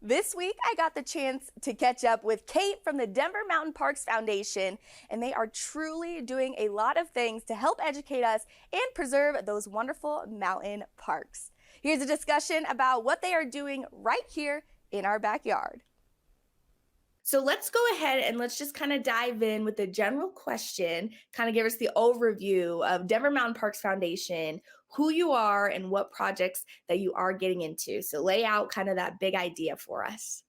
This week, I got the chance to catch up with Kate from the Denver Mountain Parks Foundation, and they are truly doing a lot of things to help educate us and preserve those wonderful mountain parks. Here's a discussion about what they are doing right here in our backyard. So let's go ahead and let's just kind of dive in with the general question, kind of give us the overview of Denver Mountain Parks Foundation, who you are and what projects that you are getting into. So lay out kind of that big idea for us.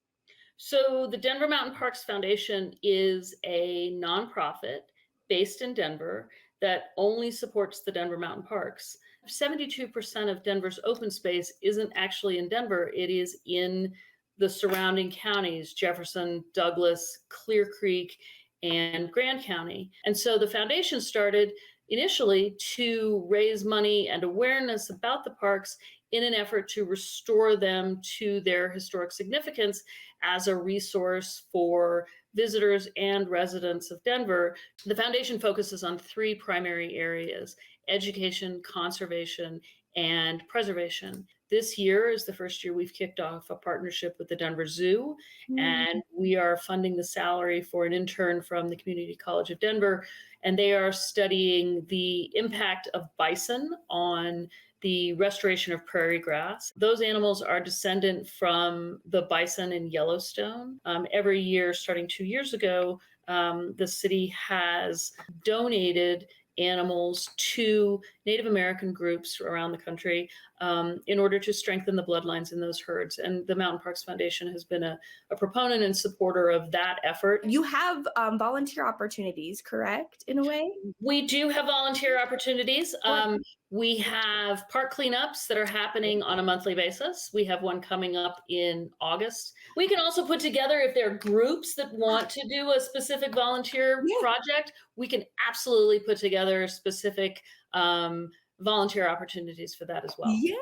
So the Denver Mountain Parks Foundation is a nonprofit based in Denver that only supports the Denver Mountain Parks. 72% of Denver's open space isn't actually in Denver. It is in the surrounding counties, Jefferson, Douglas, Clear Creek, and Grand County. And so the foundation started initially to raise money and awareness about the parks in an effort to restore them to their historic significance as a resource for visitors and residents of Denver. The foundation focuses on three primary areas: education, conservation, and preservation. This year is the first year we've kicked off a partnership with the Denver Zoo, and we are funding the salary for an intern from the Community College of Denver, and they are studying the impact of bison on the restoration of prairie grass. Those animals are descendant from the bison in Yellowstone. Every year, starting 2 years ago, the city has donated animals to Native American groups around the country in order to strengthen the bloodlines in those herds. And the Mountain Parks Foundation has been a proponent and supporter of that effort. You have volunteer opportunities, correct, in a way? We do have volunteer opportunities. We have park cleanups that are happening on a monthly basis. We have one coming up in August. We can also put together, if there are groups that want to do a specific volunteer project, we can absolutely put together specific volunteer opportunities for that as well. Yay!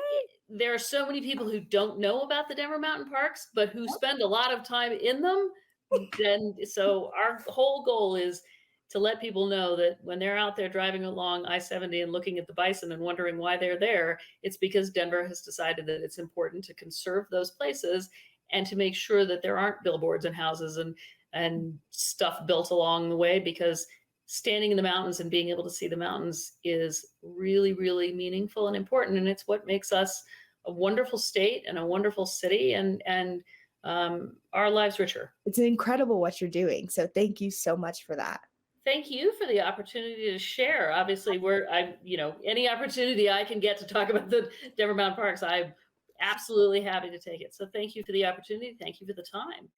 There are so many people who don't know about the Denver Mountain Parks, but who spend a lot of time in them. And so our whole goal is to let people know that when they're out there driving along I-70 and looking at the bison and wondering why they're there, it's because Denver has decided that it's important to conserve those places and to make sure that there aren't billboards and houses and stuff built along the way, because standing in the mountains and being able to see the mountains is really, really meaningful and important. And it's what makes us a wonderful state and a wonderful city and our lives richer. It's incredible what you're doing. So thank you so much for that. Thank you for the opportunity to share. Obviously, any opportunity I can get to talk about the Denver Mountain Parks, I'm absolutely happy to take it. So thank you for the opportunity. Thank you for the time.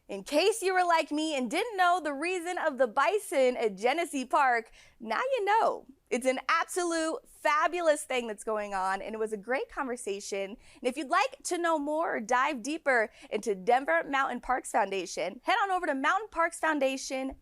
In case you were like me and didn't know the reason of the bison at Genesee Park, now you know. It's an absolute fabulous thing that's going on, and it was a great conversation. And if you'd like to know more or dive deeper into Denver Mountain Parks Foundation, head on over to mountainparksfoundation.org.